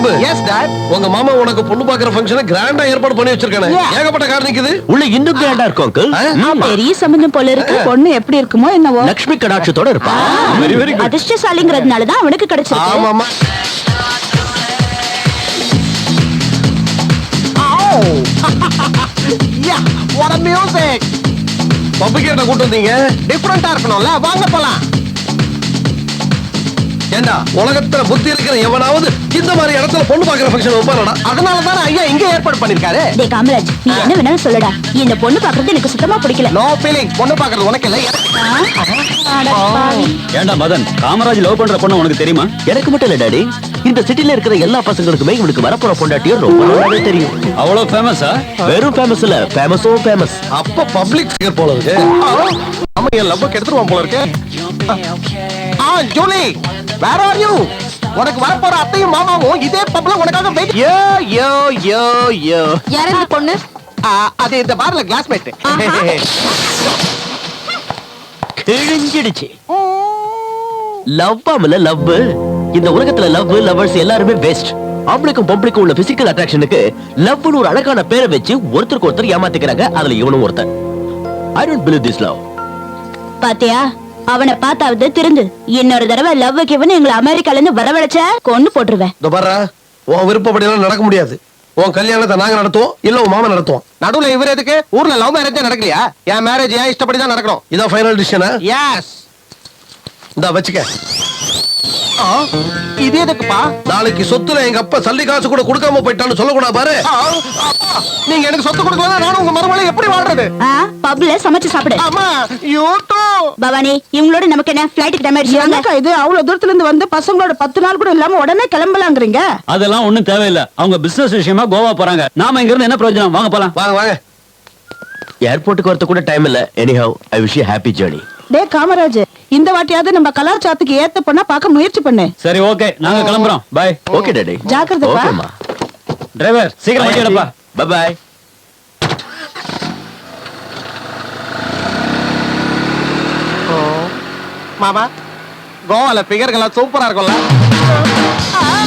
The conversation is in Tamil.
லவ்வு. S dot. உங்க மாமா உனக்கு பொண்ணு பாக்குற ஃபங்க்ஷனை கிராண்டா ஏற்பாடு பண்ணி வச்சிருக்கானே. ஏகப்பட்ட கார் நிக்குது. உள்ள இன்னும் கிராண்டா இருக்கும் அங்கிள். பெரிய சம்பந்தம் போல இருக்கு. பொண்ணு எப்படி இருக்குமோ என்னவோ. லட்சுமி கடாட்சத்தோட இருப்பா. Very very good. அதிர்ஷ்டசாலிங்கிறதுனால தான் அவனுக்கு கிடைச்சிருக்கு. ஆமாமா. Yeah what a music. பப்புக்கேட்ட கூட்டு வந்தீங்க. டிஃபரண்டா இருக்கணும்ல, வாங்க போலாம். ஏண்டா உலகத்துல புத்தி இருக்கிற எவனாவது இந்த மாதிரி இடத்துல பொண்ணு பாக்குற ஃபங்க்ஷன் வைப்பானடா? அதனால தான் ஐயா இங்க ஏற்பாடு பண்ணிருக்காரு. டேய் காமராஜ், நீ என்ன வேணாலும் சொல்லடா. இந்த பொண்ணு பாக்குறது எனக்கு சுத்தமா பிடிக்கல. No feeling. பொண்ணு பாக்குறது உனக்கு இல்ல ஏண்டா மதன், காமராஜ் லவ் பண்ற பொண்ணு உனக்கு தெரியுமா? எனக்கு மட்டும் இல்ல டாடி, இந்த சிட்டில இருக்கிற எல்லா பசங்களுக்குமே இவனுக்கு வரப்போற பொண்டாட்டியும் ரொம்ப நல்லாவே தெரியும். அவ்வளவு ஃபேமஸா? வெறும் ஃபேமஸ் இல்ல, ஃபேமஸோ ஃபேமஸ். அப்ப பப்ளிக் ஃபிகர் போல இருக்கு. நம்ம என் லவ் கெடுத்துருவான் போல இருக்கு. Julie, where are you? உனக்கு வரப்போற அத்தையும் மாமாவும் இதே பப்ல உனக்காக வெயிட். யோ யோ யோ யோ. யார் இந்த பொண்ணு? அது இந்த பார்ல கிளாஸ்மேட். கிழிஞ்சிடுச்சு. லவ் ஆமல லவ். இந்த உலகத்துல லவ் லவர்ஸ் எல்லாருமே பெஸ்ட். ஆம்பளைக்கும் பொம்பளைக்கும் உள்ள பிசிக்கல் அட்ராக்ஷனுக்கு லவ்னு ஒரு அழகான பேரை வச்சு ஒருத்தருக்கு ஒருத்தர் ஏமாத்திக்கிறாங்க. அதுல இவனும் ஒருத்தன். I don't believe this love. பாத்தியா, அவனை பார்த்தாவது திருந்து. இன்னொரு தடவை லவ்வுக்கு இவனு எங்களை அமெரிக்கால இருந்து வரவழைச்ச கொன்னு போட்டுருவேன். இந்த பாரு, உன் விருப்பப்படி எல்லாம் நடக்க முடியாது. உன் கல்யாணத்தை நாங்க நடத்துவோம், இல்ல உன் மாமா நடத்துவோம். நடுவுல இவர் எதுக்கு? ஊர்ல லவ் மேரேஜ் நடக்கலையா? என் மேரேஜ் ஏன் இஷ்டப்படி தான் நடக்கணும். இதான் ஃபைனல் டிசிஷனா? எஸ். இந்த வச்சுக்க. இது எதுக்குப்பா? நாளைக்கு சொத்துல எங்க அப்பா சல்லி காசு கூட கொடுக்காம போயிட்டான்னு சொல்லக்கூடாது பாரு. நீங்க எனக்கு சொத்து கொடுக்கலாம், நானும் உங்க மருமகளை எப்படி வாழ்றது? பப்ல சமைச்சு சாப்பிடு. ஆமா, யூ டூ. பவானி, இவங்களோட நமக்கு என்ன ஃளைட்டுக்கு டைம் ஆயிடுச்சு. இது அவ்வளவு தூரத்துல இருந்து வந்து பசங்களோட 10 நாள் கூட இல்லாம உடனே கிளம்பலாங்கறீங்க. அதெல்லாம் ஒண்ணும் தேவையில்லை. அவங்க பிசினஸ் விஷயமா கோவா போறாங்க. நாம இங்க இருந்து என்ன பிரயோஜனம்? வாங்க போலாம். வாங்க வாங்க. ஏர்போர்ட்டுக்கு வரது கூட டைம் இல்ல. Anyhow, I wish you happy journey. டே காமராஜ், இந்த வாட்டியாவது நம்ம கலாச்சாரத்துக்கு ஏத்த பொண்ணா பார்க்க முயற்சி பண்ணு. சரி, ஓகே, நாங்க கிளம்புறோம். பை. Okay daddy. ஜாக்கிரதைப்பா. ஓகேமா. டிரைவர், சீக்கிரம் வண்டி எடுப்பா. Bye bye. மாமா, கோவால பிகர்கள்லாம் சூப்பரா இருக்கும்ல.